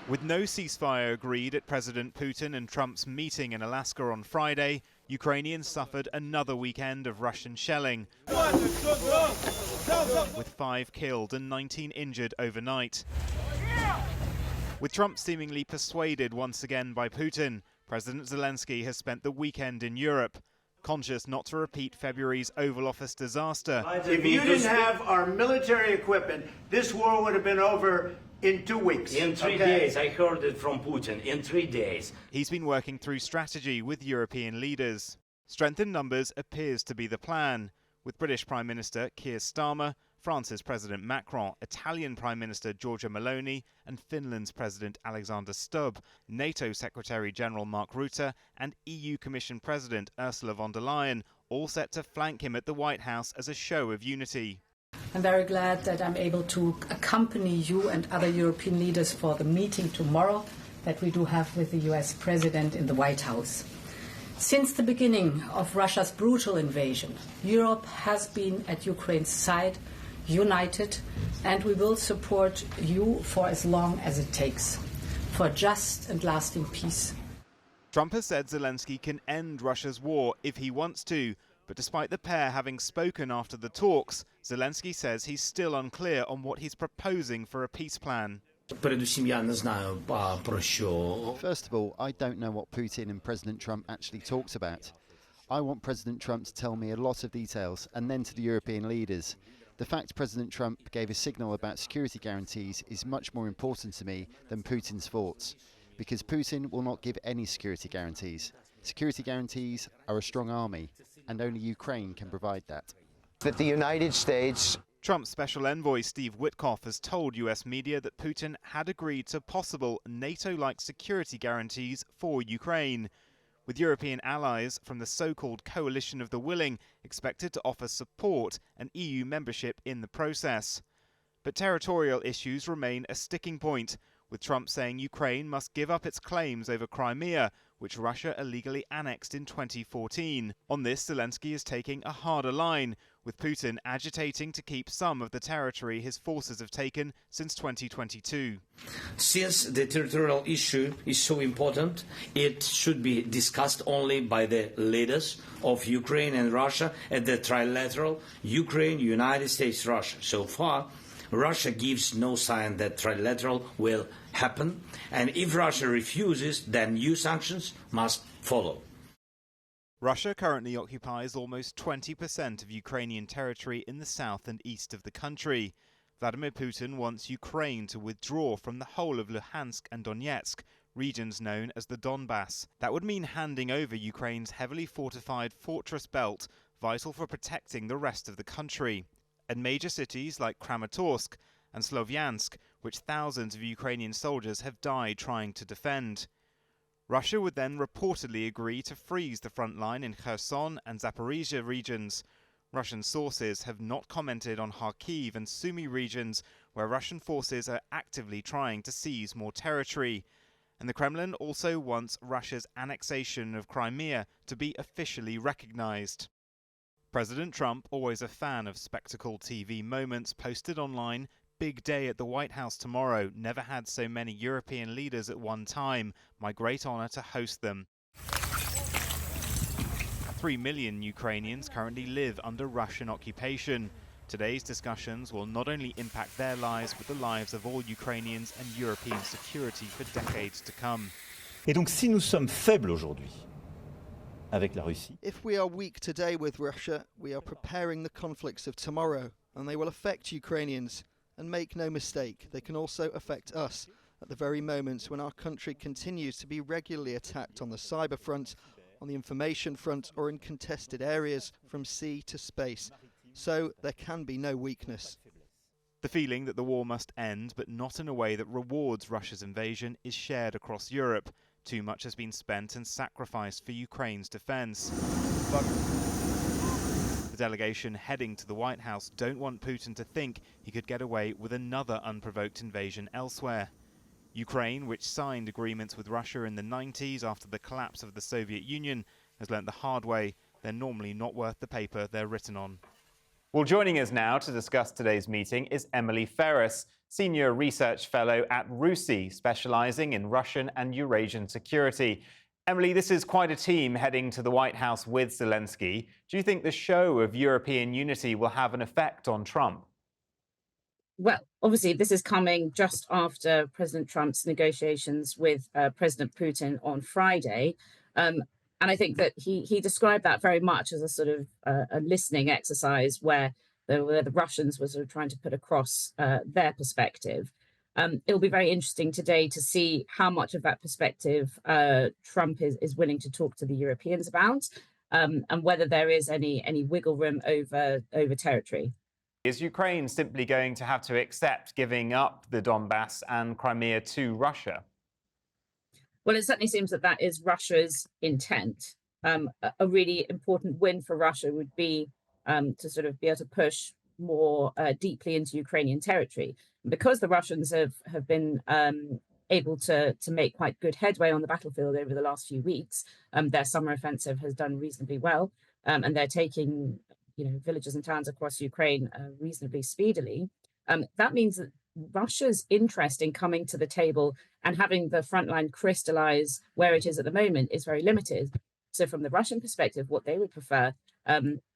With no ceasefire agreed at President Putin and Trump's meeting in Alaska on Friday, Ukrainians suffered another weekend of Russian shelling, with 5 killed and 19 injured overnight. With Trump seemingly persuaded once again by Putin, President Zelenskyy has spent the weekend in Europe, conscious not to repeat February's Oval Office disaster. If you didn't have our military equipment, this war would have been over in 2 weeks. In 3 days, I heard it from Putin, in 3 days. He's been working through strategy with European leaders. Strength in numbers appears to be the plan, with British Prime Minister Keir Starmer, France's President Macron, Italian Prime Minister Giorgia Meloni, and Finland's President Alexander Stubb, NATO Secretary-General Mark Rutte, and EU Commission President Ursula von der Leyen, all set to flank him at the White House as a show of unity. I'm very glad that I'm able to accompany you and other European leaders for the meeting tomorrow that we do have with the US President in the White House. Since the beginning of Russia's brutal invasion, Europe has been at Ukraine's side, united, and we will support you for as long as it takes, for just and lasting peace. Trump has said Zelenskyy can end Russia's war if he wants to, but despite the pair having spoken after the talks, Zelenskyy says he's still unclear on what he's proposing for a peace plan. First of all, I don't know what Putin and President Trump actually talked about. I want President Trump to tell me a lot of details, and then to the European leaders. The fact President Trump gave a signal about security guarantees is much more important to me than Putin's thoughts, because Putin will not give any security guarantees. Security guarantees are a strong army, and only Ukraine can provide that. That the United States... Trump's special envoy Steve Witkoff has told US media that Putin had agreed to possible NATO-like security guarantees for Ukraine, with European allies from the so-called Coalition of the Willing expected to offer support and EU membership in the process. But territorial issues remain a sticking point, with Trump saying Ukraine must give up its claims over Crimea, which Russia illegally annexed in 2014. On this, Zelenskyy is taking a harder line, with Putin agitating to keep some of the territory his forces have taken since 2022. Since the territorial issue is so important, it should be discussed only by the leaders of Ukraine and Russia at the trilateral Ukraine, United States, Russia. So far, Russia gives no sign that trilateral will happen, and if Russia refuses, then new sanctions must follow. Russia currently occupies almost 20% of Ukrainian territory in the south and east of the country. Vladimir Putin wants Ukraine to withdraw from the whole of Luhansk and Donetsk, regions known as the Donbass. That would mean handing over Ukraine's heavily fortified fortress belt, vital for protecting the rest of the country. And major cities like Kramatorsk and Slovyansk, which thousands of Ukrainian soldiers have died trying to defend. Russia would then reportedly agree to freeze the front line in Kherson and Zaporizhia regions. Russian sources have not commented on Kharkiv and Sumy regions, where Russian forces are actively trying to seize more territory. And the Kremlin also wants Russia's annexation of Crimea to be officially recognized. President Trump, always a fan of spectacle TV moments, posted online, "Big day at the White House tomorrow. Never had so many European leaders at one time. My great honor to host them." 3 million Ukrainians currently live under Russian occupation. Today's discussions will not only impact their lives, but the lives of all Ukrainians and European security for decades to come. Et donc si nous sommes faibles aujourd'hui avec la Russie. If we are weak today with Russia, we are preparing the conflicts of tomorrow, and they will affect Ukrainians. And make no mistake, they can also affect us at the very moment when our country continues to be regularly attacked on the cyber front, on the information front, or in contested areas from sea to space. So there can be no weakness. The feeling that the war must end, but not in a way that rewards Russia's invasion, is shared across Europe. Too much has been spent and sacrificed for Ukraine's defence. But the delegation heading to the White House don't want Putin to think he could get away with another unprovoked invasion elsewhere. Ukraine, which signed agreements with Russia in the 90s after the collapse of the Soviet Union, has learnt the hard way they're normally not worth the paper they're written on. Well, joining us now to discuss today's meeting is Emily Ferris, Senior Research Fellow at RUSI, specialising in Russian and Eurasian security. Emily, this is quite a team heading to the White House with Zelenskyy. Do you think the show of European unity will have an effect on Trump? Well, obviously, this is coming just after President Trump's negotiations with President Putin on Friday. And I think that he described that very much as a sort of a listening exercise where the Russians were sort of trying to put across their perspective. It'll be very interesting today to see how much of that perspective Trump is willing to talk to the Europeans about, and whether there is any wiggle room over territory. Is Ukraine simply going to have to accept giving up the Donbass and Crimea to Russia? Well, it certainly seems that that is Russia's intent. A really important win for Russia would be to sort of be able to push more deeply into Ukrainian territory. Because the Russians have been able to make quite good headway on the battlefield over the last few weeks, their summer offensive has done reasonably well, and they're taking villages and towns across Ukraine reasonably speedily. That means that Russia's interest in coming to the table and having the front line crystallize where it is at the moment is very limited. So from the Russian perspective, what they would prefer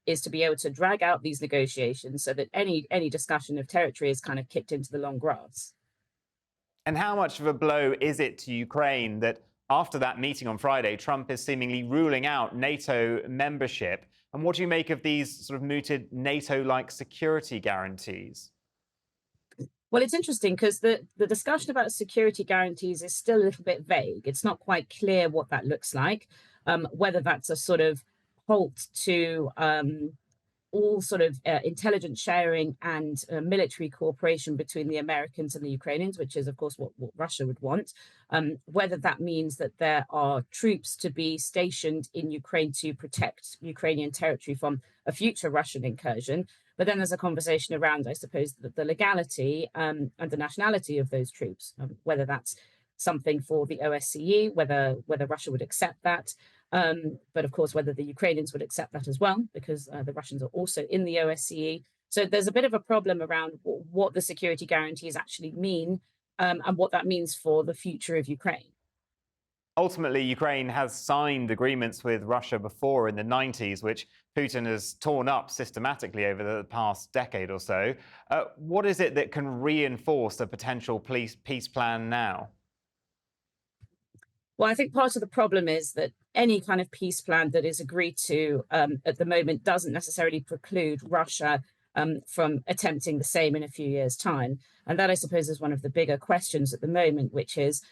is to be able to drag out these negotiations so that any discussion of territory is kind of kicked into the long grass. And how much of a blow is it to Ukraine that after that meeting on Friday, Trump is seemingly ruling out NATO membership? And what do you make of these sort of mooted NATO-like security guarantees? Well, it's interesting because the discussion about security guarantees is still a little bit vague. It's not quite clear what that looks like, whether that's a sort of halt to all sort of intelligence sharing and military cooperation between the Americans and the Ukrainians, which is, of course, what Russia would want. Whether that means that there are troops to be stationed in Ukraine to protect Ukrainian territory from a future Russian incursion. But then there's a conversation around, I suppose, the legality and the nationality of those troops, whether that's something for the OSCE, whether Russia would accept that. But of course, whether the Ukrainians would accept that as well, because the Russians are also in the OSCE. So there's a bit of a problem around what the security guarantees actually mean and what that means for the future of Ukraine. Ultimately, Ukraine has signed agreements with Russia before in the 90s, which Putin has torn up systematically over the past decade or so. What is it that can reinforce a potential peace plan now? Well, I think part of the problem is that any kind of peace plan that is agreed to at the moment doesn't necessarily preclude Russia from attempting the same in a few years' time. And that, I suppose, is one of the bigger questions at the moment, which is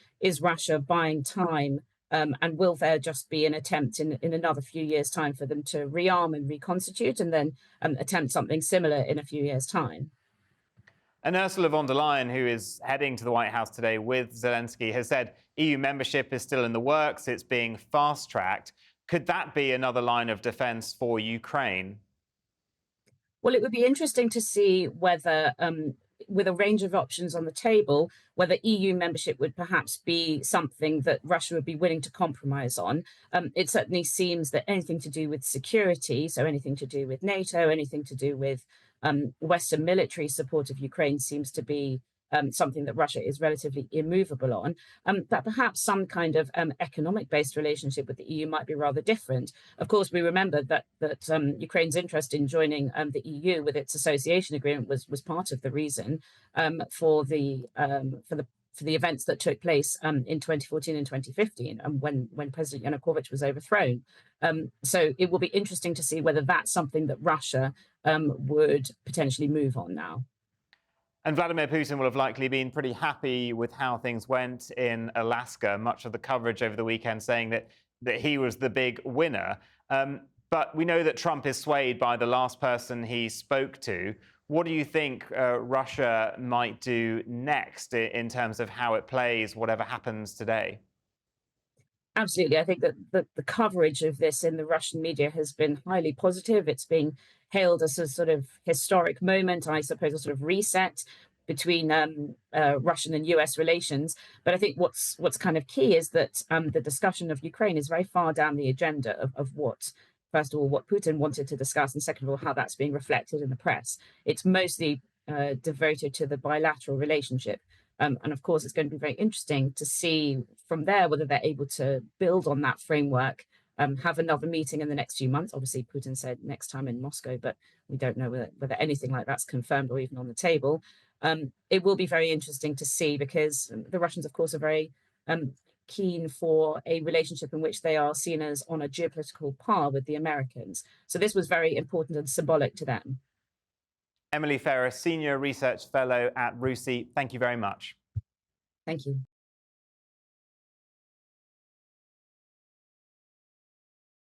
Russia buying time? And will there just be an attempt in another few years' time for them to rearm and reconstitute and then attempt something similar in a few years' time? And Ursula von der Leyen, who is heading to the White House today with Zelenskyy, has said EU membership is still in the works. It's being fast-tracked. Could that be another line of defense for Ukraine? Well, it would be interesting to see whether, with a range of options on the table, whether EU membership would perhaps be something that Russia would be willing to compromise on. It certainly seems that anything to do with security, so anything to do with NATO, anything to do with Western military support of Ukraine seems to be something that Russia is relatively immovable on, that perhaps some kind of economic-based relationship with the EU might be rather different. Of course, we remember that Ukraine's interest in joining the EU with its association agreement was part of the reason for the events that took place in 2014 and 2015, when President Yanukovych was overthrown. So it will be interesting to see whether that's something that Russia would potentially move on now. And Vladimir Putin will have likely been pretty happy with how things went in Alaska, much of the coverage over the weekend saying that he was the big winner. But we know that Trump is swayed by the last person he spoke to. What do you think Russia might do next in terms of how it plays whatever happens today? Absolutely. I think that the coverage of this in the Russian media has been highly positive. It's being hailed as a sort of historic moment, I suppose, a sort of reset between Russian and US relations. But I think what's kind of key is that the discussion of Ukraine is very far down the agenda of what, first of all, what Putin wanted to discuss, and second of all, how that's being reflected in the press. It's mostly devoted to the bilateral relationship. And of course, it's going to be very interesting to see from there whether they're able to build on that framework, have another meeting in the next few months. Obviously, Putin said next time in Moscow, but we don't know whether anything like that's confirmed or even on the table. It will be very interesting to see, because the Russians, of course, are very keen for a relationship in which they are seen as on a geopolitical par with the Americans. So this was very important and symbolic to them. Emily Ferris, Senior Research Fellow at RUSI, thank you very much. Thank you.